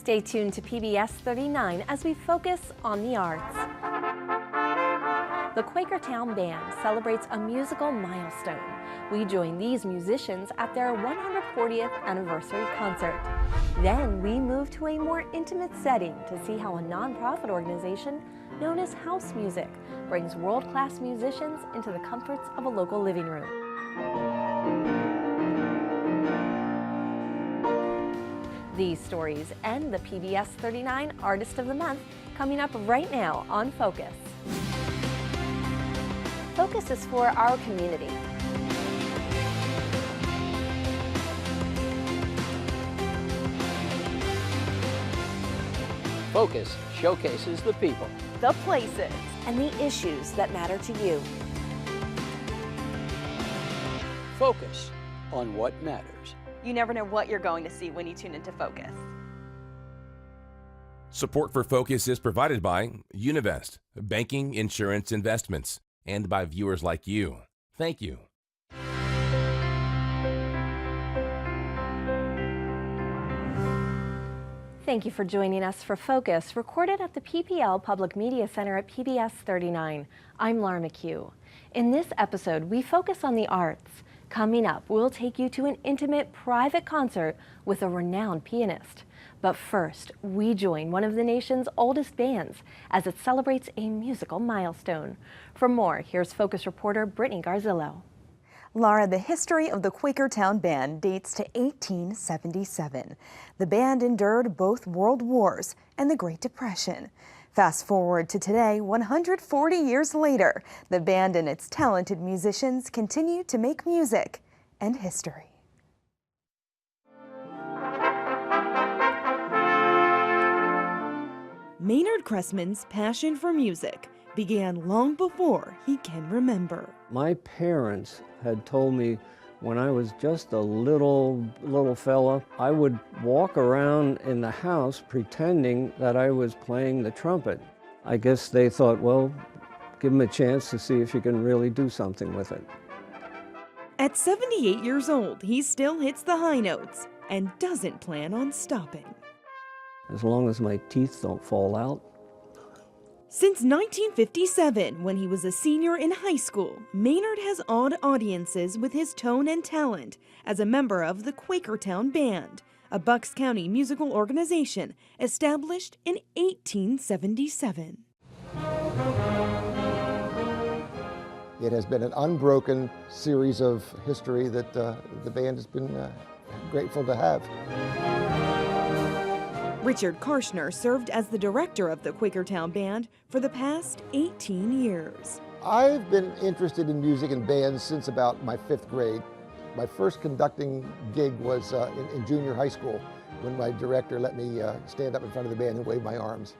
Stay tuned to PBS 39 as we focus on the arts. The Quakertown Band celebrates a musical milestone. We join these musicians at their 140th anniversary concert. Then we move to a more intimate setting to see how a nonprofit organization known as House Music brings world-class musicians into the comforts of a local living room. These stories and the PBS 39 Artist of the Month coming up right now on Focus. Focus is for our community. Focus showcases the people, The places, and the issues that matter to you. Focus on what matters. You never know what you're going to see when you tune into Focus. Support for Focus is provided by Univest, banking, insurance, investments, and by viewers like you. Thank you. Thank you for joining us for Focus, recorded at the PPL Public Media Center at PBS 39. I'm Laura McHugh. In this episode, we focus on the arts. Coming up, we'll take you to an intimate, private concert with a renowned pianist. But first, we join one of the nation's oldest bands as it celebrates a musical milestone. For more, here's Focus reporter Brittany Garzillo. Laura, the history of the Quakertown Band dates to 1877. The band endured both World Wars and the Great Depression. Fast forward to today, 140 years later, the band and its talented musicians continue to make music and history. Maynard Cressman's passion for music began long before he can remember. My parents had told me when I was just a little fella, I would walk around in the house pretending that I was playing the trumpet. I guess they thought, well, give him a chance to see if you can really do something with it. At 78 years old, he still hits the high notes and doesn't plan on stopping. As long as my teeth don't fall out. Since 1957, when he was a senior in high school, Maynard has awed audiences with his tone and talent as a member of the Quakertown Band, a Bucks County musical organization established in 1877. It has been an unbroken series of history that the band has been grateful to have. Richard Karshner served as the director of the Quakertown Band for the past 18 years. I've been interested in music and bands since about my 5th grade. My first conducting gig was in junior high school when my director let me stand up in front of the band and wave my arms.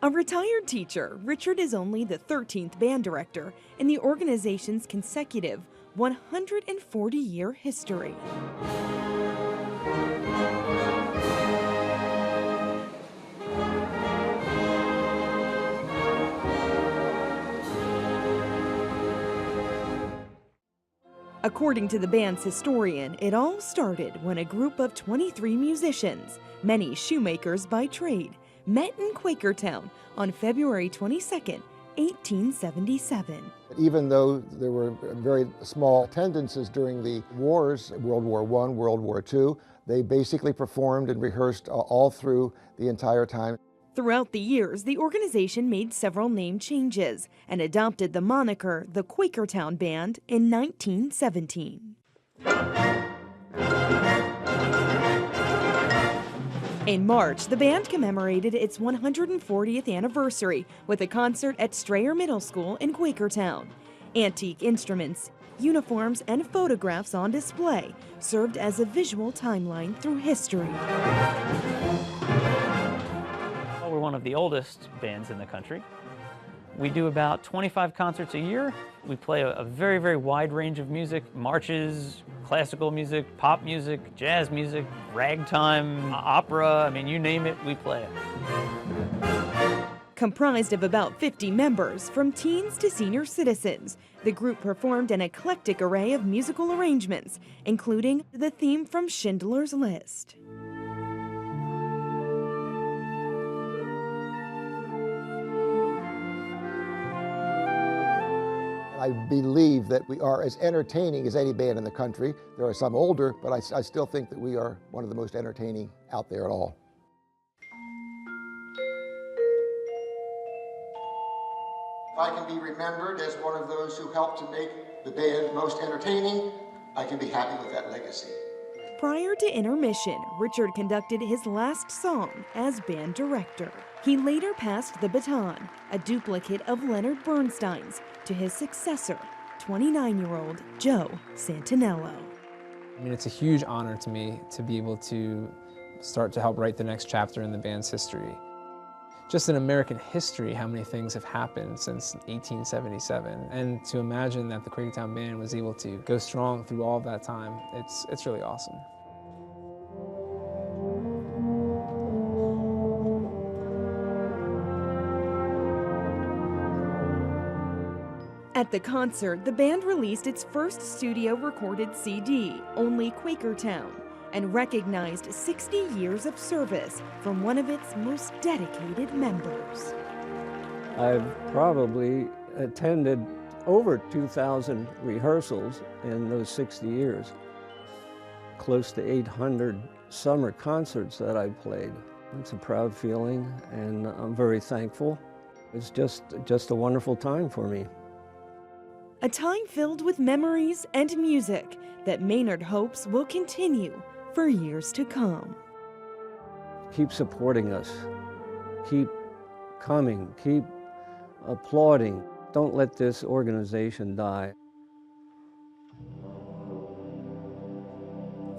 A retired teacher, Richard is only the 13th band director in the organization's consecutive 140-year history. According to the band's historian, it all started when a group of 23 musicians, many shoemakers by trade, met in Quakertown on February 22, 1877. Even though there were very small attendances during the wars, World War I, World War II, they basically performed and rehearsed all through the entire time. Throughout the years, the organization made several name changes and adopted the moniker the Quakertown Band in 1917. In March, the band commemorated its 140th anniversary with a concert at Strayer Middle School in Quakertown. Antique instruments, uniforms, and photographs on display served as a visual timeline through history. We're one of the oldest bands in the country. We do about 25 concerts a year. We play a very, very wide range of music: marches, classical music, pop music, jazz music, ragtime, opera. I mean, you name it, we play it. Comprised of about 50 members, from teens to senior citizens, the group performed an eclectic array of musical arrangements, including the theme from Schindler's List. I believe that we are as entertaining as any band in the country. There are some older, but I still think that we are one of the most entertaining out there at all. If I can be remembered as one of those who helped to make the band most entertaining, I can be happy with that legacy. Prior to intermission, Richard conducted his last song as band director. He later passed the baton, a duplicate of Leonard Bernstein's, to his successor, 29-year-old Joe Santinello. I mean, it's a huge honor to me to be able to start to help write the next chapter in the band's history. Just in American history, how many things have happened since 1877. And to imagine that the Quakertown Band was able to go strong through all of that time, it's really awesome. At the concert, the band released its first studio-recorded CD, Only Quakertown, and recognized 60 years of service from one of its most dedicated members. I've probably attended over 2,000 rehearsals in those 60 years. Close to 800 summer concerts that I played. It's a proud feeling, and I'm very thankful. It's just a wonderful time for me. A time filled with memories and music that Maynard hopes will continue for years to come. Keep supporting us. Keep coming. Keep applauding. Don't let this organization die.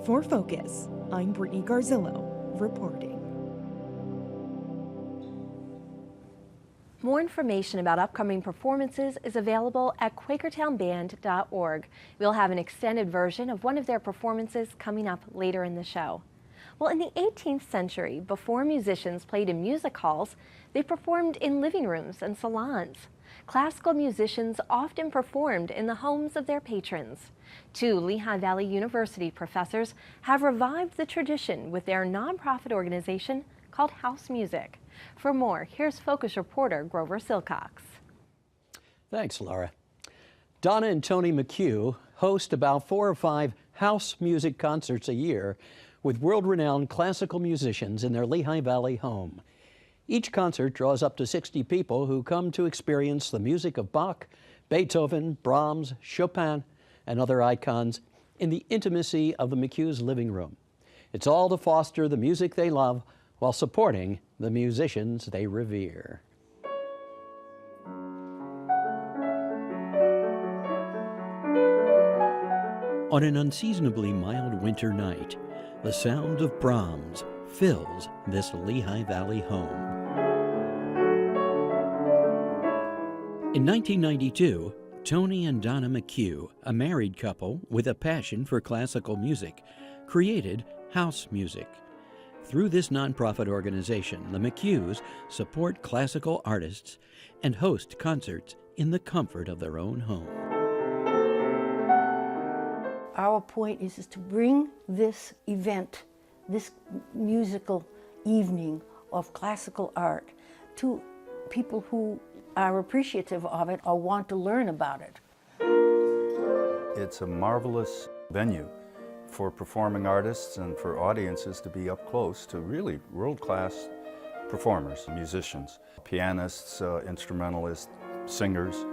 For Focus, I'm Brittany Garzillo, reporting. More information about upcoming performances is available at QuakertownBand.org. We'll have an extended version of one of their performances coming up later in the show. Well, in the 18th century, before musicians played in music halls, they performed in living rooms and salons. Classical musicians often performed in the homes of their patrons. Two Lehigh Valley University professors have revived the tradition with their nonprofit organization called House Music. For more, here's Focus reporter Grover Silcox. Thanks, Laura. Donna and Tony McHugh host about 4 or 5 house music concerts a year with world-renowned classical musicians in their Lehigh Valley home. Each concert draws up to 60 people who come to experience the music of Bach, Beethoven, Brahms, Chopin, and other icons in the intimacy of the McHugh's living room. It's all to foster the music they love while supporting the musicians they revere. On an unseasonably mild winter night, the sound of Brahms fills this Lehigh Valley home. In 1992, Tony and Donna McHugh, a married couple with a passion for classical music, created House Music. Through this nonprofit organization, the McHughs support classical artists and host concerts in the comfort of their own home. Our point is to bring this event, this musical evening of classical art, to people who are appreciative of it or want to learn about it. It's a marvelous venue for performing artists and for audiences to be up close to really world-class performers, musicians, pianists, instrumentalists, singers.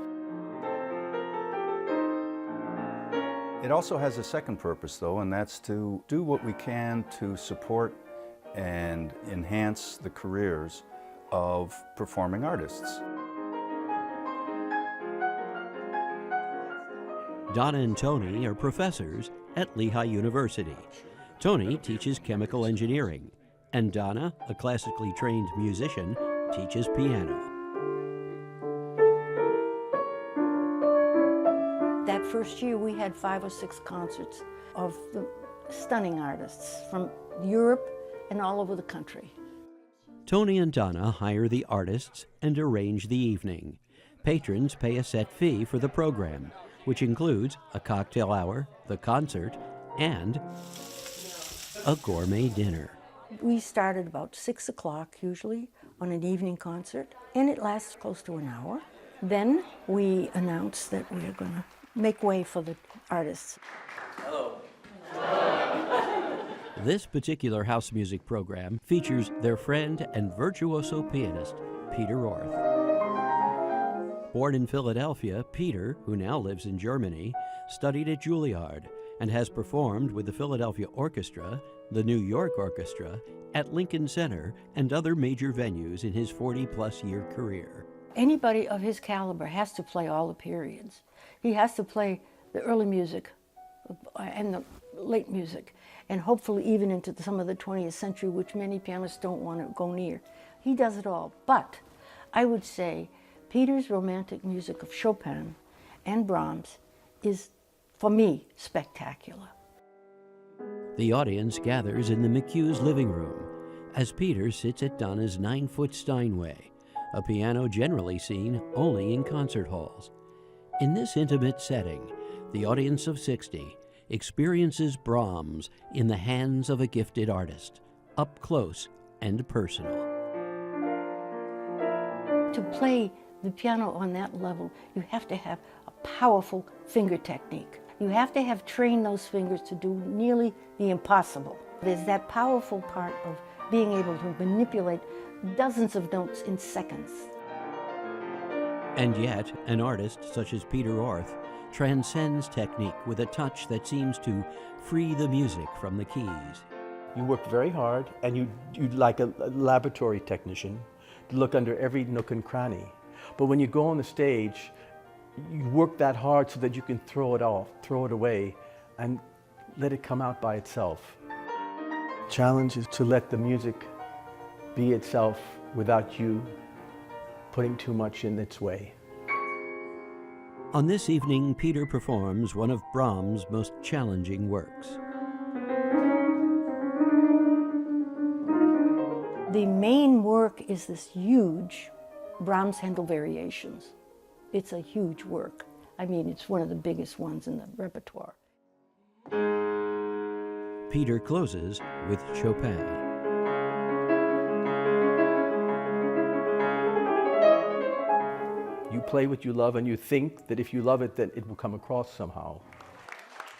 It also has a second purpose, though, and that's to do what we can to support and enhance the careers of performing artists. Donna and Tony are professors at Lehigh University. Tony teaches chemical engineering, and Donna, a classically trained musician, teaches piano. That first year we had 5 or 6 concerts of the stunning artists from Europe and all over the country. Tony and Donna hire the artists and arrange the evening. Patrons pay a set fee for the program, which includes a cocktail hour, the concert, and a gourmet dinner. We started about 6 o'clock usually on an evening concert, and it lasts close to an hour. Then we announced that we're going to make way for the artists. This particular house music program features their friend and virtuoso pianist, Peter Orth. Born in Philadelphia, Peter, who now lives in Germany, studied at Juilliard and has performed with the Philadelphia Orchestra, the New York Orchestra, at Lincoln Center, and other major venues in his 40-plus year career. Anybody of his caliber has to play all the periods. He has to play the early music and the late music, and hopefully even into some of the 20th century, which many pianists don't want to go near. He does it all. But I would say Peter's romantic music of Chopin and Brahms is, for me, spectacular. The audience gathers in the McHugh's living room as Peter sits at Donna's 9-foot Steinway, a piano generally seen only in concert halls. In this intimate setting, the audience of 60 experiences Brahms in the hands of a gifted artist, up close and personal. To play the piano on that level, you have to have a powerful finger technique. You have to have trained those fingers to do nearly the impossible. There's that powerful part of being able to manipulate dozens of notes in seconds. And yet, an artist such as Peter Orth transcends technique with a touch that seems to free the music from the keys. You work very hard, and you like a laboratory technician, to look under every nook and cranny. But when you go on the stage, you work that hard so that you can throw it off, throw it away, and let it come out by itself. Challenge is to let the music be itself without you putting too much in its way. On this evening, Peter performs one of Brahms' most challenging works. The main work is this huge Brahms Handel Variations. It's a huge work. I mean, it's one of the biggest ones in the repertoire. Peter closes with Chopin. You play what you love, and you think that if you love it, then it will come across somehow.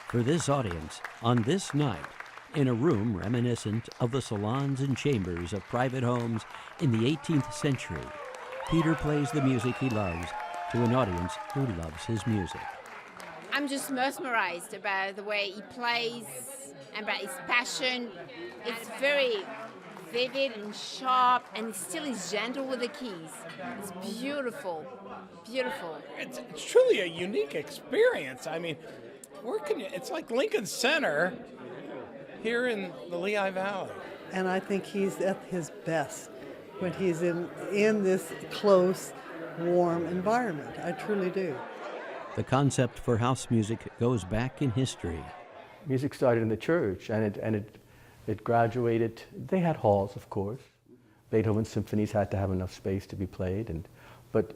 For this audience, on this night, in a room reminiscent of the salons and chambers of private homes in the 18th century, Peter plays the music he loves to an audience who loves his music. I'm just mesmerized about the way he plays and about his passion. It's very vivid and sharp, and still is gentle with the keys. It's beautiful, beautiful. It's truly a unique experience. I mean, it's like Lincoln Center here in the Lehigh Valley. And I think he's at his best when he's in this close, warm environment. I truly do. The concept for house music goes back in history. Music started in the church, and it graduated. They had halls, of course. Beethoven's symphonies had to have enough space to be played, but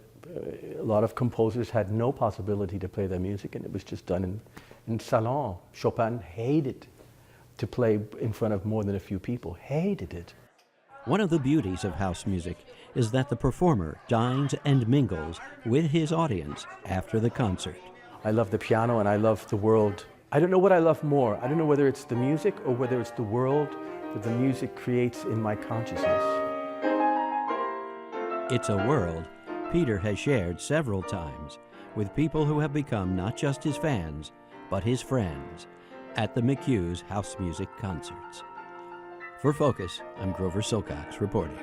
a lot of composers had no possibility to play their music, and it was just done in salon. Chopin hated to play in front of more than a few people, hated it. One of the beauties of house music is that the performer dines and mingles with his audience after the concert. I love the piano and I love the world. I don't know what I love more. I don't know whether it's the music or whether it's the world that the music creates in my consciousness. It's a world Peter has shared several times with people who have become not just his fans, but his friends at the McHugh's House Music Concerts. For Focus, I'm Grover Silcox reporting.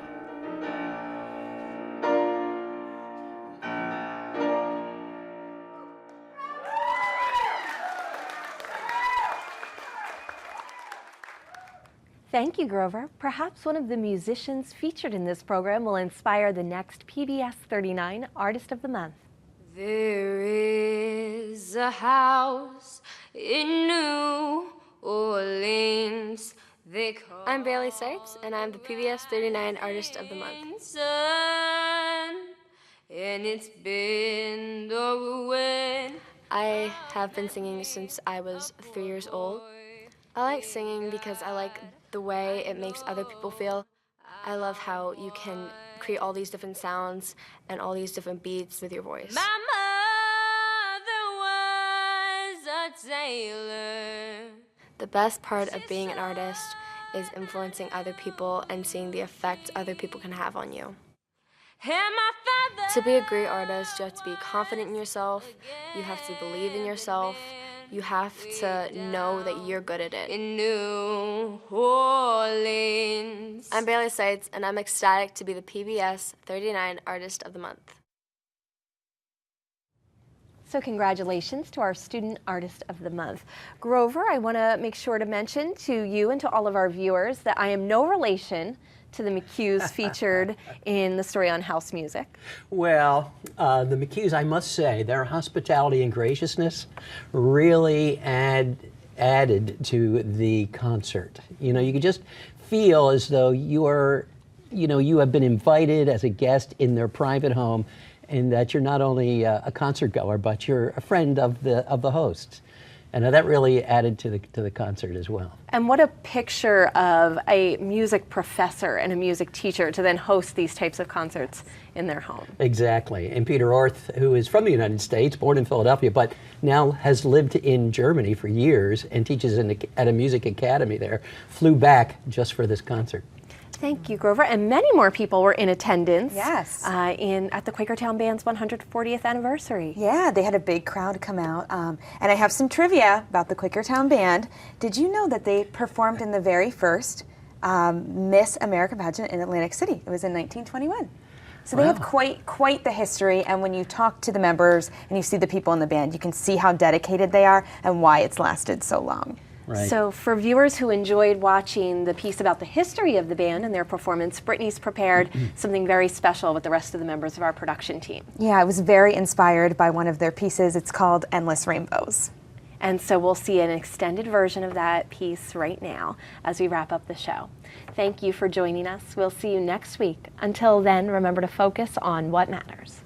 Thank you, Grover. Perhaps one of the musicians featured in this program will inspire the next PBS 39 Artist of the Month. There is a house in New Orleans. I'm Bailey Sipes, and I'm the PBS 39 Artist of the Month. And it's been the wind. I have been singing since I was 3 years old. I like singing because I like the way it makes other people feel. I love how you can create all these different sounds and all these different beats with your voice. My mother was a tailor. The best part of being an artist is influencing other people and seeing the effect other people can have on you. To be a great artist, you have to be confident in yourself, you have to believe in yourself, you have to know that you're good at it. In New Orleans. I'm Bailey Seitz, and I'm ecstatic to be the PBS 39 Artist of the Month. So congratulations to our Student Artist of the Month. Grover, I want to make sure to mention to you and to all of our viewers that I am no relation to the McHughes featured in the story on house music. Well, the McHughes, I must say, their hospitality and graciousness really added to the concert. You know, you could just feel as though you have been invited as a guest in their private home, and that you're not only a concert goer, but you're a friend of the hosts. And that really added to the concert as well. And what a picture of a music professor and a music teacher to then host these types of concerts in their home. Exactly. And Peter Orth, who is from the United States, born in Philadelphia, but now has lived in Germany for years and teaches at a music academy there, flew back just for this concert. Thank you, Grover. And many more people were in attendance. Yes. At the Quakertown Band's 140th anniversary. Yeah, they had a big crowd come out. And I have some trivia about the Quakertown Band. Did you know that they performed in the very first Miss America pageant in Atlantic City? It was in 1921. So they have quite the history, and when you talk to the members and you see the people in the band, you can see how dedicated they are and why it's lasted so long. Right. So for viewers who enjoyed watching the piece about the history of the band and their performance, Brittany's prepared something very special with the rest of the members of our production team. Yeah, I was very inspired by one of their pieces. It's called Endless Rainbows. And so we'll see an extended version of that piece right now as we wrap up the show. Thank you for joining us. We'll see you next week. Until then, remember to focus on what matters.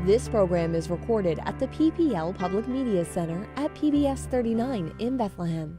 This program is recorded at the PPL Public Media Center at PBS 39 in Bethlehem.